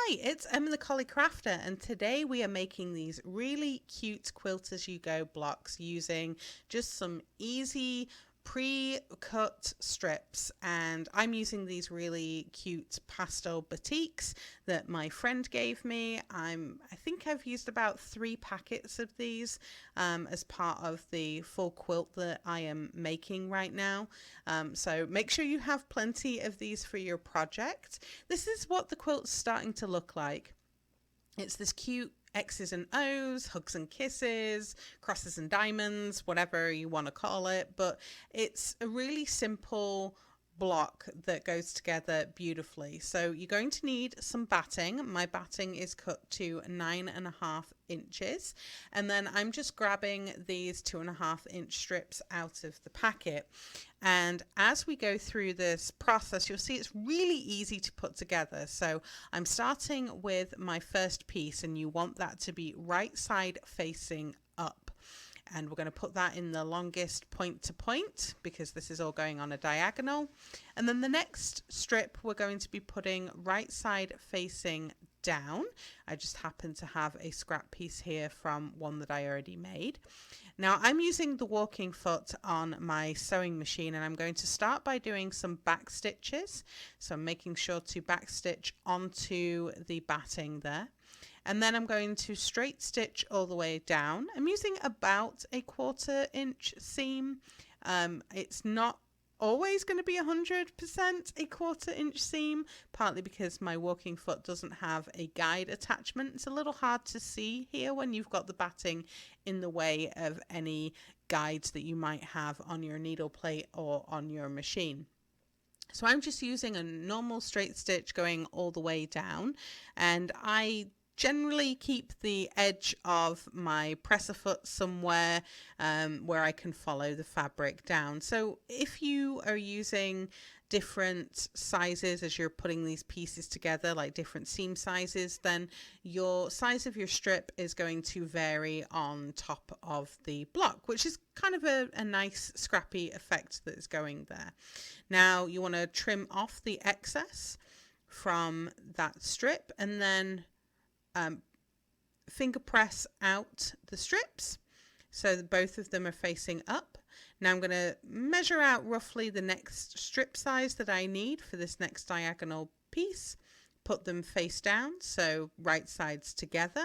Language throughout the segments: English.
Hi, it's Emma the Collie Crafter, and today we are making these really cute quilt-as-you-go blocks using just some easy pre-cut strips. And I'm using these really cute pastel batiks that my friend gave me. I think I've used about 3 packets of these as part of the full quilt that I am making right now. So make sure you have plenty of these for your project. This is what the quilt's starting to look like. It's this cute X's and O's, hugs and kisses, crosses and diamonds, whatever you want to call it. But it's a really simple block that goes together beautifully. So you're going to need some batting. My batting is cut to 9.5 inches, and then I'm just grabbing these 2.5-inch strips out of the packet. And as we go through this process, you'll see it's really easy to put together. So I'm starting with my first piece, and you want that to be right side facing up. And we're going to put that in the longest point to point because this is all going on a diagonal. And then the next strip we're going to be putting right side facing down. I just happen to have a scrap piece here from one that I already made. Now I'm using the walking foot on my sewing machine, and I'm going to start by doing some back stitches. So I'm making sure to back stitch onto the batting there. And then I'm going to straight stitch all the way down. I'm using about a 1/4 inch seam. It's not always going to be 100% a 1/4 inch seam, partly because my walking foot doesn't have a guide attachment. It's a little hard to see here when you've got the batting in the way of any guides that you might have on your needle plate or on your machine. So I'm just using a normal straight stitch going all the way down, and I generally keep the edge of my presser foot somewhere where I can follow the fabric down. So if you are using different sizes as you're putting these pieces together, like different seam sizes, then your size of your strip is going to vary on top of the block, which is kind of a nice scrappy effect that is going there. Now you want to trim off the excess from that strip, and then finger press out the strips so that both of them are facing up. Now I'm going to measure out roughly the next strip size that I need for this next diagonal piece, put them face down, so right sides together,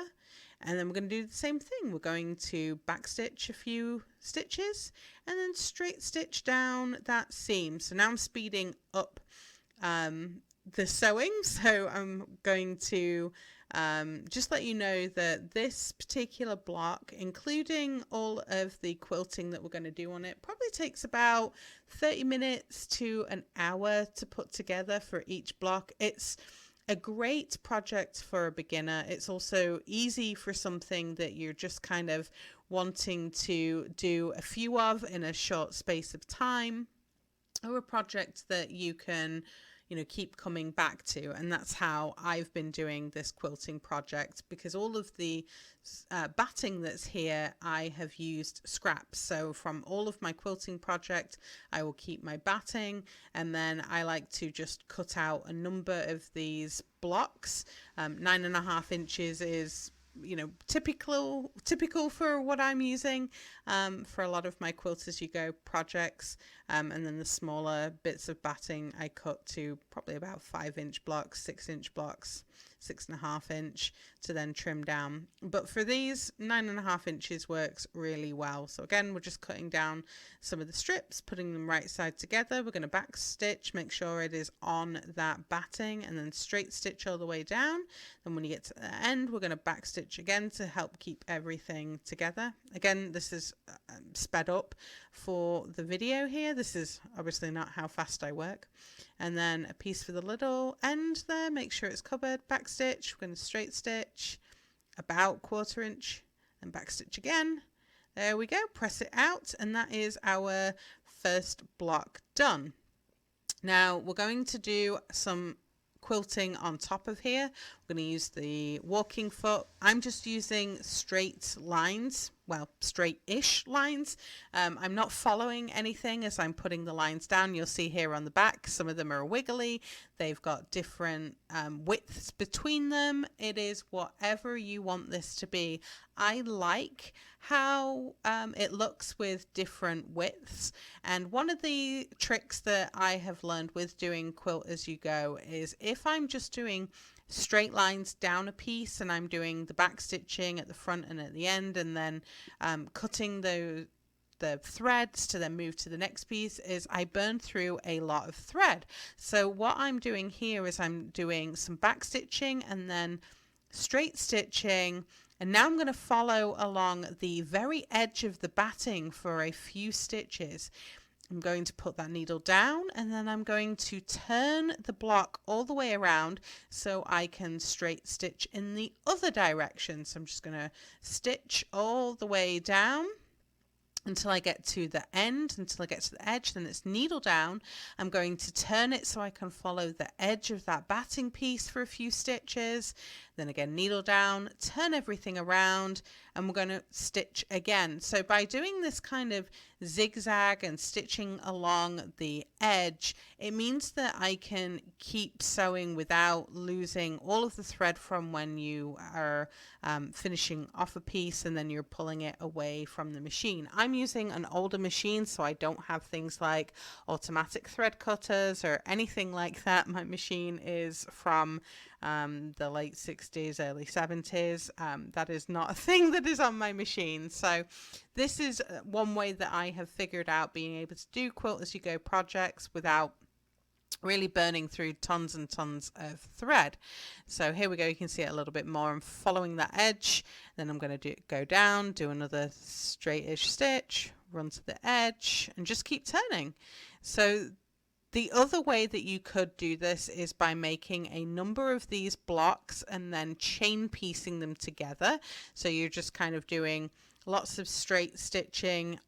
and then we're going to do the same thing. We're going to backstitch a few stitches and then straight stitch down that seam. So now I'm speeding up the sewing, so I'm going to just let you know that this particular block, including all of the quilting that we're going to do on it, probably takes about 30 minutes to an hour to put together for each block. It's a great project for a beginner. It's also easy for something that you're just kind of wanting to do a few of in a short space of time, or a project that you can keep coming back to. And that's how I've been doing this quilting project, because all of the batting that's here, I have used scraps. So from all of my quilting project, I will keep my batting, and then I like to just cut out a number of these blocks. 9.5 inches is typical for what I'm using for a lot of my quilt-as-you-go projects, and then the smaller bits of batting I cut to probably about 5-inch blocks, 6-inch blocks, 6.5 inch to then trim down. But for these, 9.5 inches works really well. So again, we're just cutting down some of the strips, putting them right side together. We're going to back stitch, make sure it is on that batting, and then straight stitch all the way down. Then when you get to the end, we're going to back stitch again to help keep everything together. Again, this is sped up for the video here. This is obviously not how fast I work. And then a piece for the little end there, make sure it's covered, back stitch. We're going to straight stitch about 1/4 inch and back stitch again. There we go, press it out, and that is our first block done. Now we're going to do some quilting on top of here. We're going to use the walking foot. I'm just using straight lines well, straight-ish lines. I'm not following anything as I'm putting the lines down. You'll see here on the back, some of them are wiggly. They've got different widths between them. It is whatever you want this to be. I like how it looks with different widths. And one of the tricks that I have learned with doing Quilt As You Go is if I'm just doing straight lines down a piece and I'm doing the back stitching at the front and at the end, and then cutting the threads to then move to the next piece, is I burn through a lot of thread. So what I'm doing here is I'm doing some back stitching and then straight stitching, and now I'm going to follow along the very edge of the batting for a few stitches. I'm going to put that needle down, and then I'm going to turn the block all the way around so I can straight stitch in the other direction. So I'm just going to stitch all the way down until I get to the end, until I get to the edge. Then it's needle down. I'm going to turn it so I can follow the edge of that batting piece for a few stitches. Then again, needle down, turn everything around, and we're going to stitch again. So by doing this kind of zigzag and stitching along the edge, it means that I can keep sewing without losing all of the thread from when you are finishing off a piece and then you're pulling it away from the machine. I'm using an older machine, so I don't have things like automatic thread cutters or anything like that. My machine is from the late 60s, early 70s. That is not a thing that is on my machine. So this is one way that I have figured out being able to do Quilt As You Go projects without really burning through tons and tons of thread. So here we go, you can see it a little bit more. I'm following that edge, then I'm going to go down, do another straightish stitch, run to the edge, and just keep turning. So the other way that you could do this is by making a number of these blocks and then chain piecing them together. So you're just kind of doing lots of straight stitching,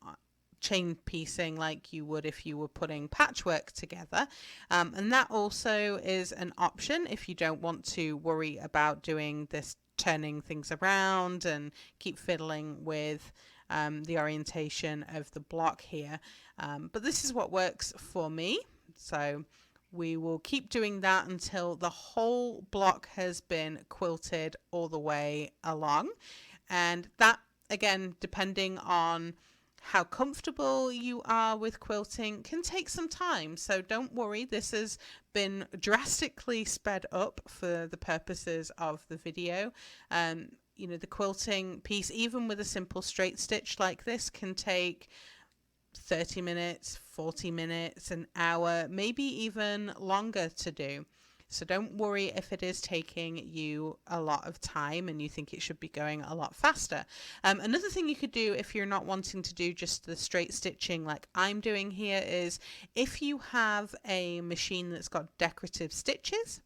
chain piecing like you would if you were putting patchwork together. And that also is an option if you don't want to worry about doing this, turning things around and keep fiddling with the orientation of the block here. But this is what works for me. So we will keep doing that until the whole block has been quilted all the way along. And that, again, depending on how comfortable you are with quilting, can take some time. So don't worry, this has been drastically sped up for the purposes of the video. You know, the quilting piece, even with a simple straight stitch like this, can take 30 minutes, 40 minutes, an hour, maybe even longer to do. So don't worry if it is taking you a lot of time and you think it should be going a lot faster. Another thing you could do if you're not wanting to do just the straight stitching like I'm doing here is if you have a machine that's got decorative stitches,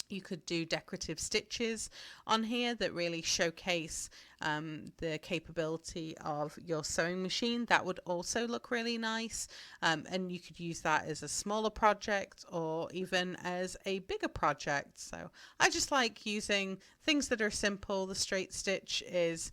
you could do decorative stitches on here that really showcase the capability of your sewing machine. That would also look really nice, and you could use that as a smaller project or even as a bigger project. So I just like using things that are simple. The straight stitch is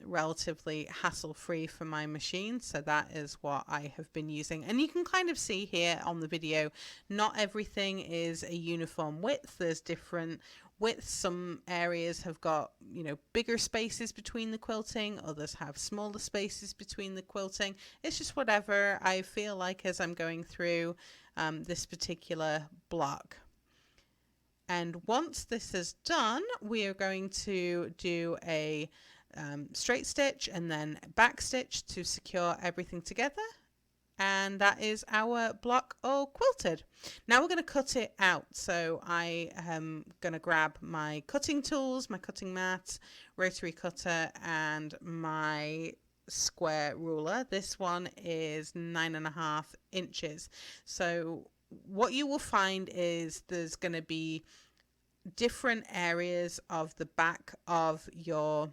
relatively hassle-free for my machine, so that is what I have been using. And you can kind of see here on the video, not everything is a uniform width. There's different widths. Some areas have got, you know, bigger spaces between the quilting, others have smaller spaces between the quilting. It's just whatever I feel like as I'm going through this particular block. And once this is done, we are going to do a straight stitch and then back stitch to secure everything together, and that is our block all quilted. Now we're going to cut it out. So I am going to grab my cutting tools, my cutting mat, rotary cutter, and my square ruler. This one is 9.5 inches. So what you will find is there's going to be different areas of the back of your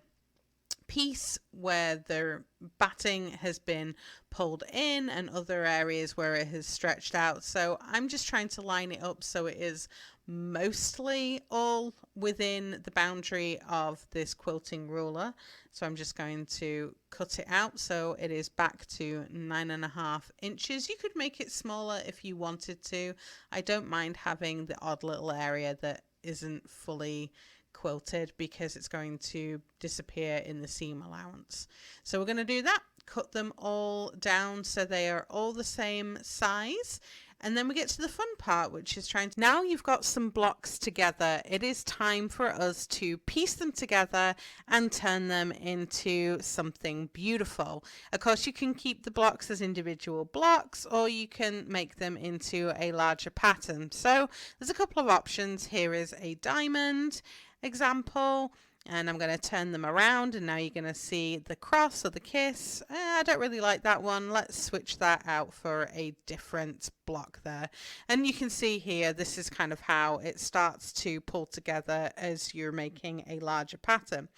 piece where the batting has been pulled in and other areas where it has stretched out. So I'm just trying to line it up so it is mostly all within the boundary of this quilting ruler. So I'm just going to cut it out so it is back to 9.5 inches. You could make it smaller if you wanted to. I don't mind having the odd little area that isn't fully quilted because it's going to disappear in the seam allowance. So we're going to do that, cut them all down so they are all the same size. And then we get to the fun part, which is trying to... Now you've got some blocks together, it is time for us to piece them together and turn them into something beautiful. Of course, you can keep the blocks as individual blocks, or you can make them into a larger pattern. So there's a couple of options. Here is a diamond example, and I'm going to turn them around, and now you're going to see the cross or the kiss. I don't really like that one. Let's switch that out for a different block there. And you can see here, this is kind of how it starts to pull together as you're making a larger pattern.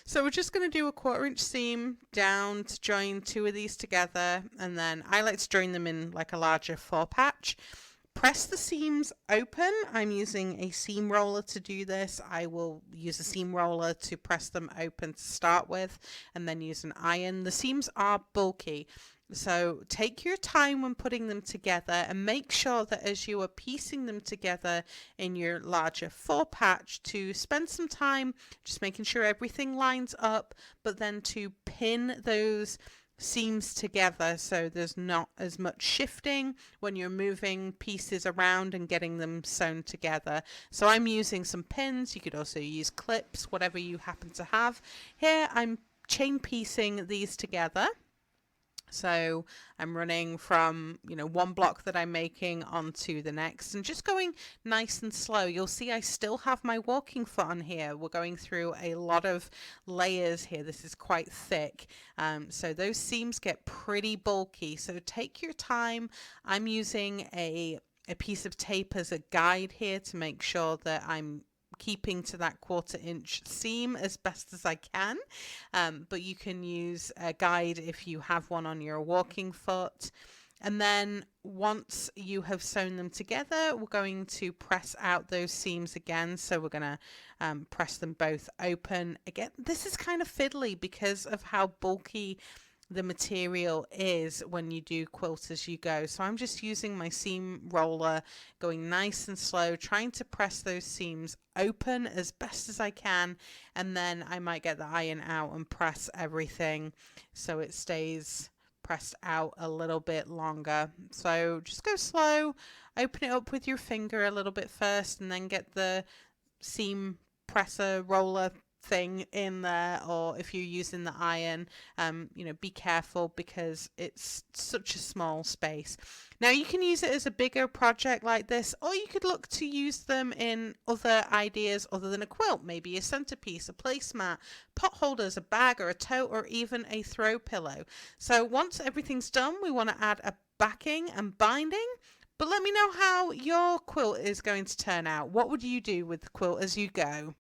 So we're just going to do a 1/4 inch seam down to join two of these together, and then I like to join them in like a larger 4 patch. Press the seams open. I'm using a seam roller to do this. I will use a seam roller to press them open to start with, and then use an iron. The seams are bulky, so take your time when putting them together, and make sure that as you are piecing them together in your larger 4 patch to spend some time just making sure everything lines up, but then to pin those seams together so there's not as much shifting when you're moving pieces around and getting them sewn together. So I'm using some pins. You could also use clips, whatever you happen to have. Here I'm chain piecing these together. So I'm running from, one block that I'm making onto the next and just going nice and slow. You'll see I still have my walking foot on here. We're going through a lot of layers here. This is quite thick. So those seams get pretty bulky. So take your time. I'm using a piece of tape as a guide here to make sure that I'm keeping to that 1/4 inch seam as best as I can, but you can use a guide if you have one on your walking foot. And then once you have sewn them together, we're going to press out those seams again. So we're going to press them both open. Again, this is kind of fiddly because of how bulky the material is when you do quilt as you go. So I'm just using my seam roller, going nice and slow, trying to press those seams open as best as I can, and then I might get the iron out and press everything so it stays pressed out a little bit longer. So just go slow, open it up with your finger a little bit first, and then get the seam presser roller thing in there, or if you're using the iron, be careful because it's such a small space. Now you can use it as a bigger project like this, or you could look to use them in other ideas other than a quilt, maybe a centerpiece, a placemat, pot holders, a bag or a tote, or even a throw pillow. So once everything's done, we want to add a backing and binding. But let me know how your quilt is going to turn out. What would you do with the quilt as you go?